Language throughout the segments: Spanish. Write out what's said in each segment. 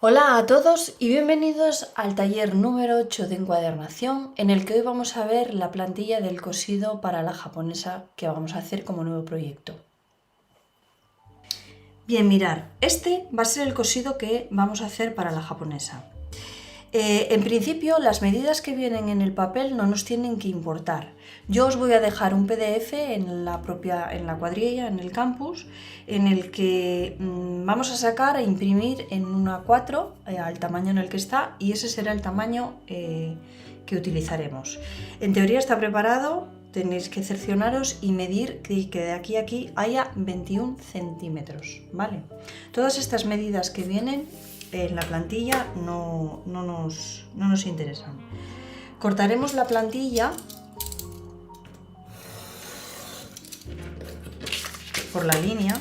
Hola a todos y bienvenidos al taller número 8 de encuadernación, en el que hoy vamos a ver la plantilla del cosido para la japonesa que vamos a hacer como nuevo proyecto. Bien, mirar, este va a ser el cosido que vamos a hacer para la japonesa. En principio, las medidas que vienen en el papel no nos tienen que importar. Yo os voy a dejar un PDF en la cuadrilla, en el campus, en el que vamos a sacar e imprimir en una A4 al tamaño en el que está, y ese será el tamaño que utilizaremos. En teoría está preparado, tenéis que cercioraros y medir que de aquí a aquí haya 21 centímetros, ¿vale? Todas estas medidas que vienen en la plantilla no nos interesan. Cortaremos la plantilla por la línea .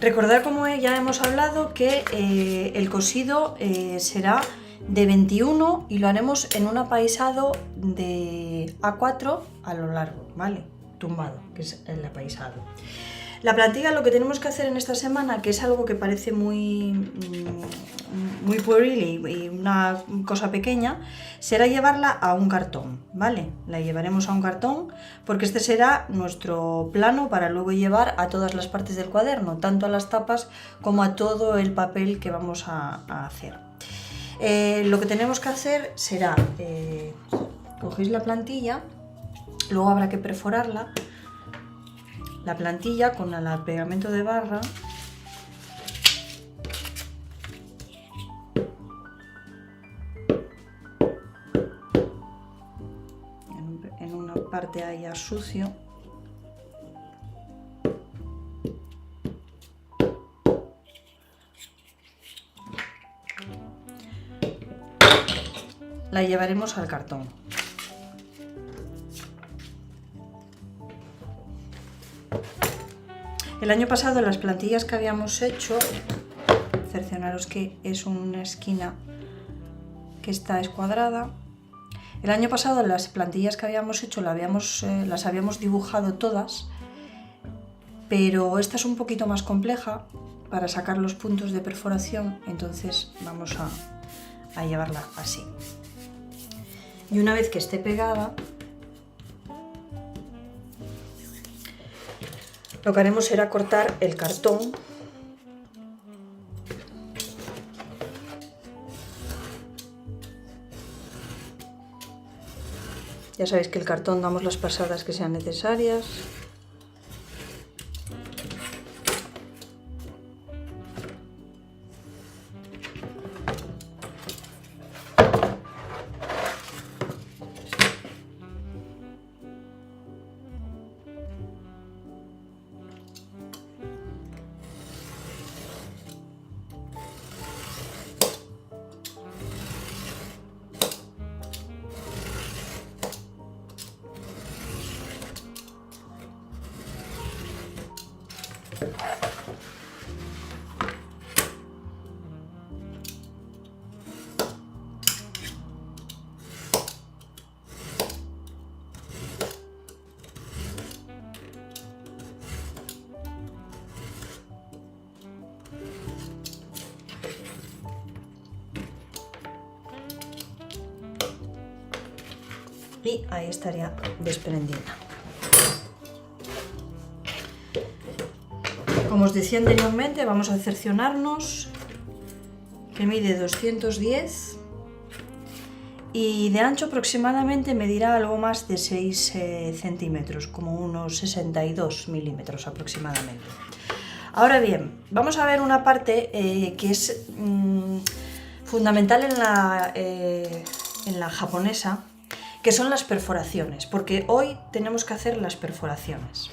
Recordad, como ya hemos hablado, que el cosido será de 21 y lo haremos en un apaisado de A4 a lo largo, ¿vale? Tumbado, que es el apaisado. La plantilla, lo que tenemos que hacer en esta semana, que es algo que parece muy pueril y una cosa pequeña, será llevarla a un cartón, ¿vale? La llevaremos a un cartón porque este será nuestro plano para luego llevar a todas las partes del cuaderno, tanto a las tapas como a todo el papel que vamos a hacer. Lo que tenemos que hacer será, cogéis la plantilla, luego habrá que perforarla, la plantilla con el pegamento de barra, en una parte haya sucio, la llevaremos al cartón. El año pasado las plantillas que habíamos hecho, cercioraros que es una esquina que está escuadrada. El año pasado las plantillas que habíamos hecho las habíamos dibujado todas, pero esta es un poquito más compleja para sacar los puntos de perforación, entonces vamos a llevarla así. Y una vez que esté pegada, lo que haremos será cortar el cartón . Ya sabéis que el cartón damos las pasadas que sean necesarias. Y ahí estaría desprendida. Como os decía anteriormente, vamos a cerciorarnos que mide 210 y de ancho aproximadamente medirá algo más de 6 centímetros, como unos 62 milímetros aproximadamente. Ahora bien, vamos a ver una parte que es fundamental en la japonesa, que son las perforaciones, porque hoy tenemos que hacer las perforaciones.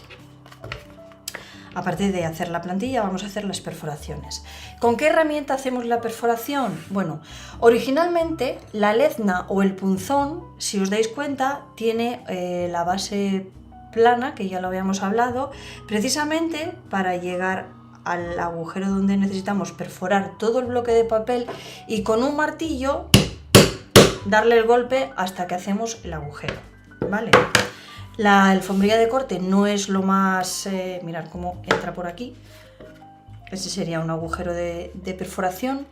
Aparte de hacer la plantilla, vamos a hacer las perforaciones. ¿Con qué herramienta hacemos la perforación? Bueno, originalmente la lezna o el punzón, si os dais cuenta, tiene la base plana, que ya lo habíamos hablado, precisamente para llegar al agujero donde necesitamos perforar todo el bloque de papel y con un martillo darle el golpe hasta que hacemos el agujero, ¿vale? La alfombrilla de corte no es lo más... mirad cómo entra por aquí. Ese sería un agujero de perforación.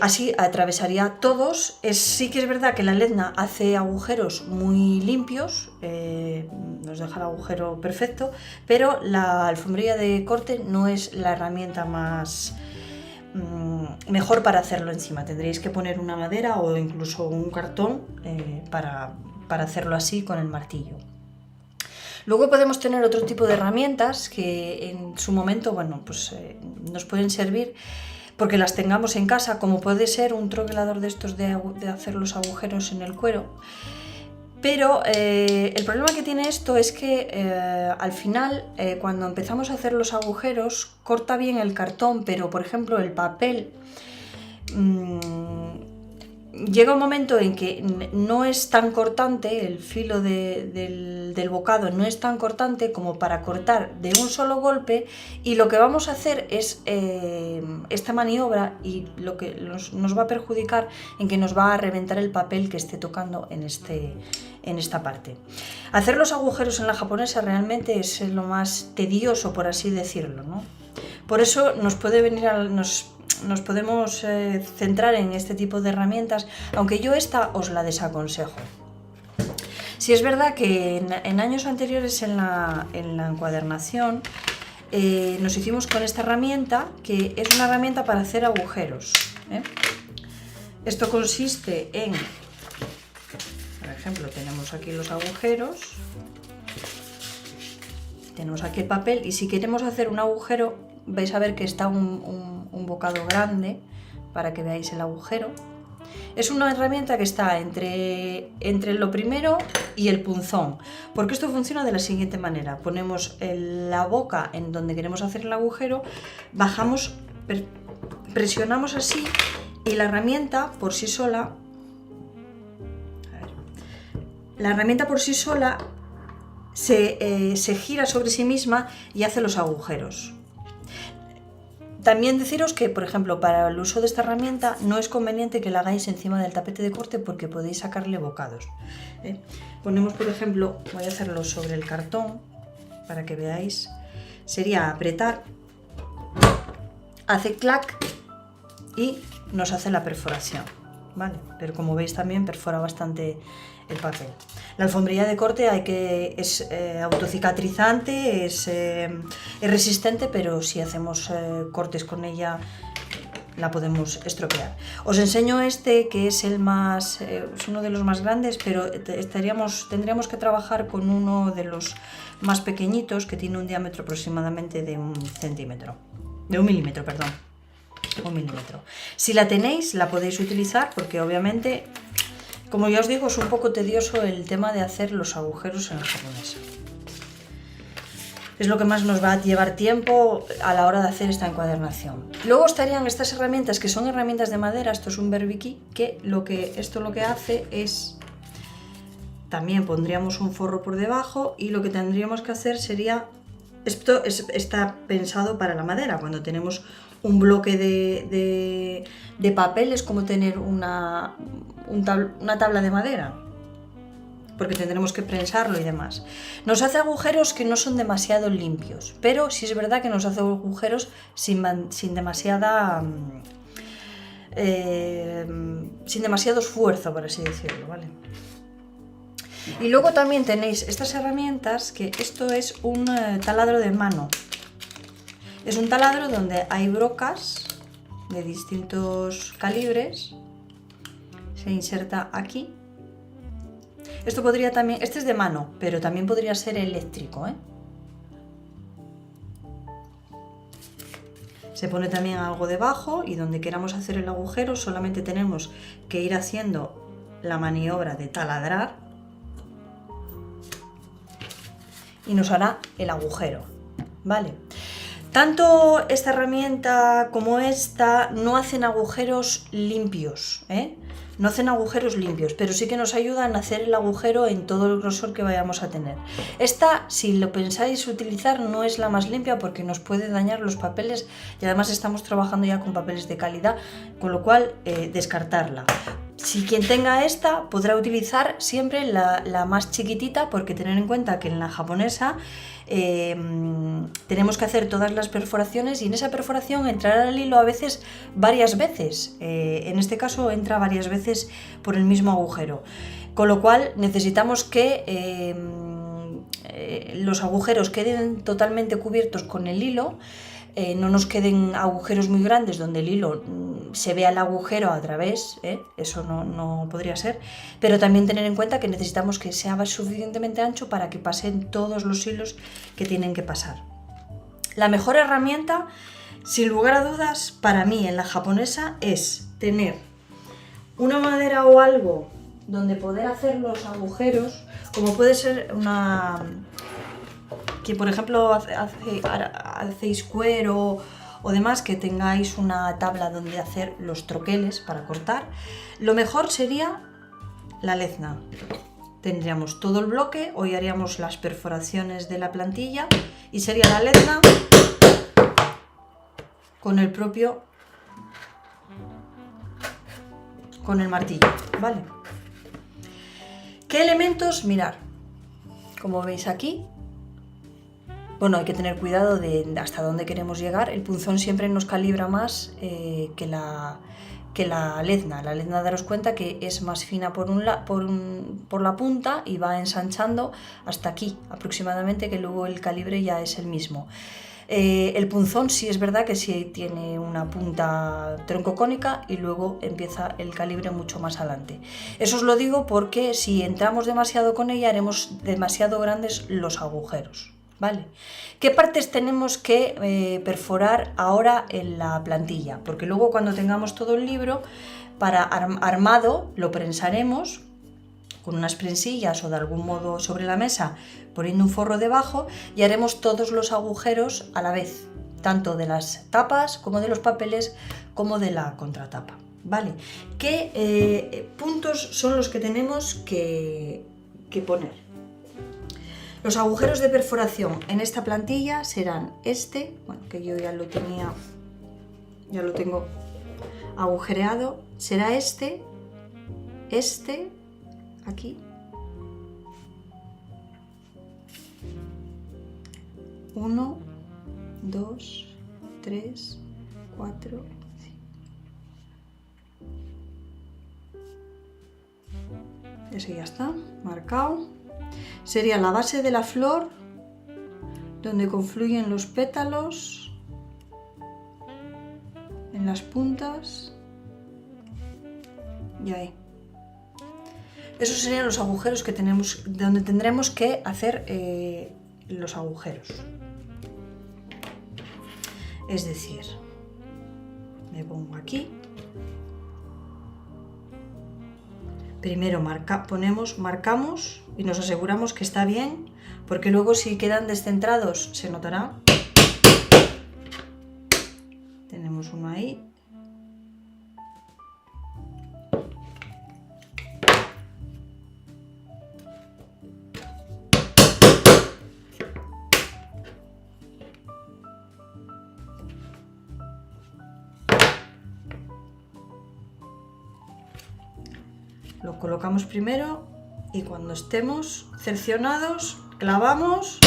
Así atravesaría todos. Sí que es verdad que la lezna hace agujeros muy limpios, nos deja el agujero perfecto, pero la alfombrilla de corte no es la herramienta más mejor para hacerlo encima. Tendréis que poner una madera o incluso un cartón para hacerlo así con el martillo. Luego podemos tener otro tipo de herramientas que en su momento, bueno, pues nos pueden servir porque las tengamos en casa, como puede ser un troquelador de estos de hacer los agujeros en el cuero. Pero el problema que tiene esto es que al final, cuando empezamos a hacer los agujeros, corta bien el cartón, pero por ejemplo el papel llega un momento en que no es tan cortante, el filo del bocado no es tan cortante como para cortar de un solo golpe, y lo que vamos a hacer es esta maniobra, y lo que nos va a perjudicar en que nos va a reventar el papel que esté tocando en esta parte. Hacer los agujeros en la japonesa realmente es lo más tedioso, por así decirlo, ¿no? Por eso nos puede venir nos podemos centrar en este tipo de herramientas, aunque yo esta os la desaconsejo. Si es verdad que en años anteriores en la encuadernación nos hicimos con esta herramienta, que es una herramienta para hacer agujeros, ¿eh? Esto consiste en, por ejemplo, tenemos aquí los agujeros, tenemos aquí el papel, y si queremos hacer un agujero, vais a ver que está un bocado grande para que veáis el agujero. Es una herramienta que está entre lo primero y el punzón, porque esto funciona de la siguiente manera: ponemos la boca en donde queremos hacer el agujero, bajamos, presionamos así, y la herramienta por sí sola, se gira sobre sí misma y hace los agujeros. También deciros que, por ejemplo, para el uso de esta herramienta no es conveniente que la hagáis encima del tapete de corte, porque podéis sacarle bocados, ¿eh? Ponemos, por ejemplo, voy a hacerlo sobre el cartón para que veáis. Sería apretar, hace clac y nos hace la perforación, ¿vale? Pero como veis también perfora bastante el papel. La alfombrilla de corte es autocicatrizante, es resistente, pero si hacemos cortes con ella la podemos estropear. Os enseño este, que es es uno de los más grandes, pero tendríamos que trabajar con uno de los más pequeñitos, que tiene un diámetro aproximadamente de 1 milímetro, perdón. 1 milímetro. Si la tenéis, la podéis utilizar, porque obviamente, como ya os digo, es un poco tedioso el tema de hacer los agujeros en la japonesa. Es lo que más nos va a llevar tiempo a la hora de hacer esta encuadernación. Luego estarían estas herramientas, que son herramientas de madera. Esto es un berbiquí, que esto lo que hace es... También pondríamos un forro por debajo, y lo que tendríamos que hacer sería... Esto está pensado para la madera. Cuando tenemos un bloque de papel, es como tener una tabla de madera, porque tendremos que prensarlo y demás. Nos hace agujeros que no son demasiado limpios, pero sí es verdad que nos hace agujeros sin demasiado esfuerzo, por así decirlo, ¿vale? Y luego también tenéis estas herramientas, que esto es un taladro de mano. Es un taladro donde hay brocas de distintos calibres. Se inserta aquí. Esto podría también... Este es de mano, pero también podría ser eléctrico, ¿eh? Se pone también algo debajo, y donde queramos hacer el agujero solamente tenemos que ir haciendo la maniobra de taladrar y nos hará el agujero. ¿vale? Tanto esta herramienta como esta no hacen agujeros limpios, ¿eh? No hacen agujeros limpios, pero sí que nos ayudan a hacer el agujero en todo el grosor que vayamos a tener. Esta, si lo pensáis utilizar, no es la más limpia porque nos puede dañar los papeles y además estamos trabajando ya con papeles de calidad, con lo cual descartarla. Si quien tenga esta podrá utilizar siempre la más chiquitita, porque tener en cuenta que en la japonesa tenemos que hacer todas las perforaciones y en esa perforación entrará el hilo a veces varias veces. En este caso entra varias veces por el mismo agujero, con lo cual necesitamos que los agujeros queden totalmente cubiertos con el hilo. No nos queden agujeros muy grandes donde el hilo se vea el agujero a través, eso no podría ser, pero también tener en cuenta que necesitamos que sea suficientemente ancho para que pasen todos los hilos que tienen que pasar. La mejor herramienta, sin lugar a dudas, para mí en la japonesa es tener una madera o algo donde poder hacer los agujeros, como puede ser una... que por ejemplo hacéis cuero o demás, que tengáis una tabla donde hacer los troqueles para cortar, lo mejor sería la lezna. Tendríamos todo el bloque, hoy haríamos las perforaciones de la plantilla y sería la lezna con el propio, con el martillo, ¿vale? ¿Qué elementos? Mirar, como veis aquí. Bueno, hay que tener cuidado de hasta dónde queremos llegar. El punzón siempre nos calibra más que la lezna. La lezna, daros cuenta que es más fina por la punta y va ensanchando hasta aquí aproximadamente, que luego el calibre ya es el mismo. El punzón sí es verdad que sí tiene una punta troncocónica y luego empieza el calibre mucho más adelante. Eso os lo digo porque si entramos demasiado con ella haremos demasiado grandes los agujeros. ¿Vale? ¿Qué partes tenemos que perforar ahora en la plantilla? Porque luego cuando tengamos todo el libro para armado lo prensaremos con unas prensillas o de algún modo sobre la mesa poniendo un forro debajo y haremos todos los agujeros a la vez, tanto de las tapas como de los papeles como de la contratapa. ¿Vale? ¿Qué puntos son los que tenemos que poner? Los agujeros de perforación en esta plantilla serán este, bueno, que yo ya lo tengo agujereado, será este, aquí, 1, 2, 3, 4, 5. Ese ya está marcado. Sería la base de la flor, donde confluyen los pétalos, en las puntas y ahí. Esos serían los agujeros que tenemos, donde tendremos que hacer los agujeros. Es decir, me pongo aquí. Primero marcamos y nos aseguramos que está bien, porque luego si quedan descentrados se notará. Tenemos uno ahí. Lo colocamos primero y cuando estemos cercionados, clavamos .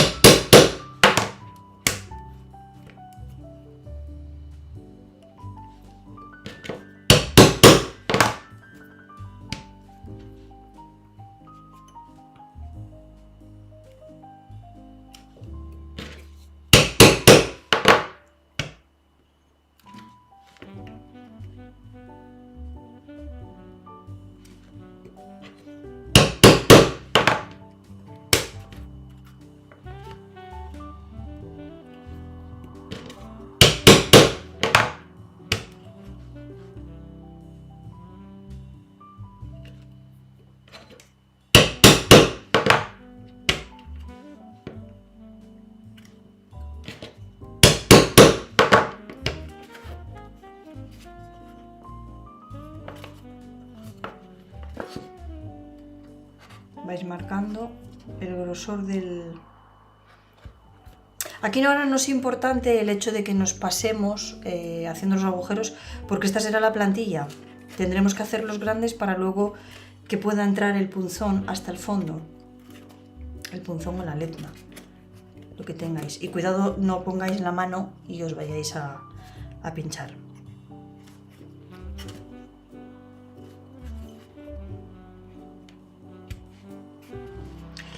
vais marcando el grosor del... Aquí ahora no es importante el hecho de que nos pasemos haciendo los agujeros, porque esta será la plantilla. Tendremos que hacerlos grandes para luego que pueda entrar el punzón hasta el fondo. El punzón o la letna, lo que tengáis. Y cuidado, no pongáis la mano y os vayáis a pinchar.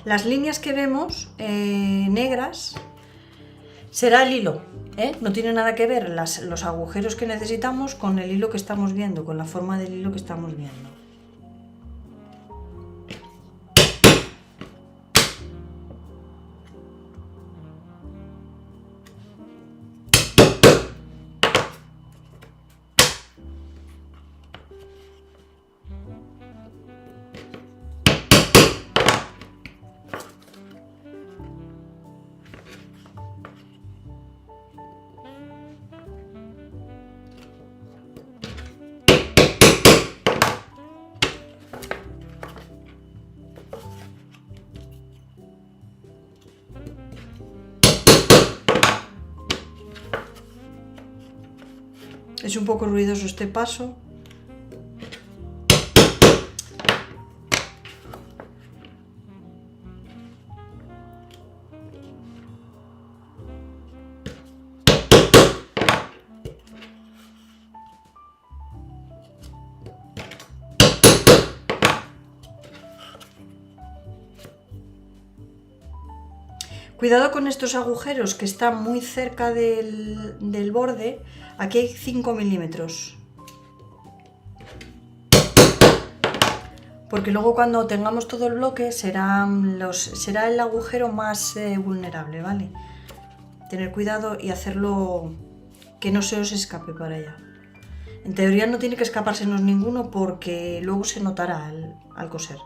Las líneas que vemos negras será el hilo, no tiene nada que ver los agujeros que necesitamos con el hilo que estamos viendo, con la forma del hilo que estamos viendo. Es un poco ruidoso este paso. Cuidado con estos agujeros que están muy cerca del borde. Aquí hay 5 milímetros. Porque luego cuando tengamos todo el bloque será el agujero más vulnerable, ¿vale? Tener cuidado y hacerlo que no se os escape para allá. En teoría no tiene que escapársenos ninguno porque luego se notará al coser.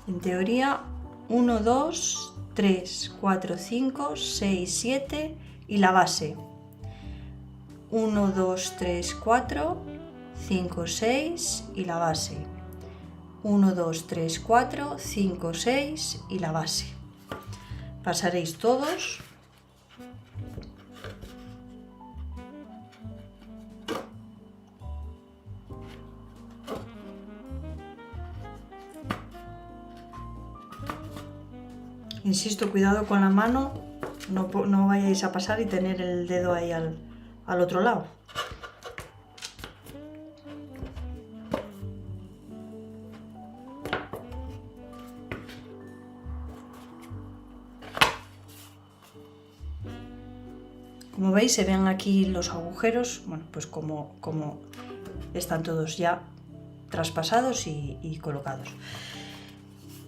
En teoría 1, 2, 3, 4, 5, 6, 7 y la base. 1, 2, 3, 4, 5, 6 y la base. 1, 2, 3, 4, 5, 6 y la base. Pasaréis todos. Insisto, cuidado con la mano, no vayáis a pasar y tener el dedo ahí al otro lado. Como veis, se ven aquí los agujeros, bueno, pues como están todos ya traspasados y colocados.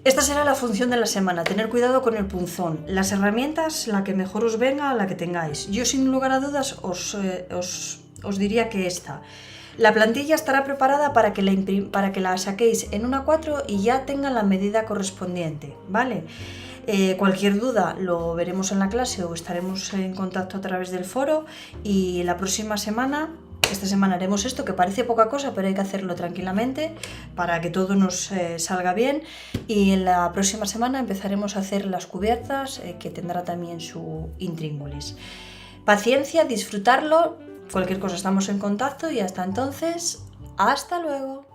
Esta será la función de la semana, tener cuidado con el punzón. Las herramientas, la que mejor os venga, la que tengáis. Yo sin lugar a dudas os diría que esta. La plantilla estará preparada para que la saquéis en una 4 y ya tenga la medida correspondiente, ¿vale? Cualquier duda lo veremos en la clase o estaremos en contacto a través del foro y la próxima semana... Esta semana haremos esto, que parece poca cosa, pero hay que hacerlo tranquilamente para que todo nos salga bien. Y en la próxima semana empezaremos a hacer las cubiertas, que tendrá también su intríngulis. Paciencia, disfrutarlo. Cualquier cosa estamos en contacto y hasta entonces, ¡hasta luego!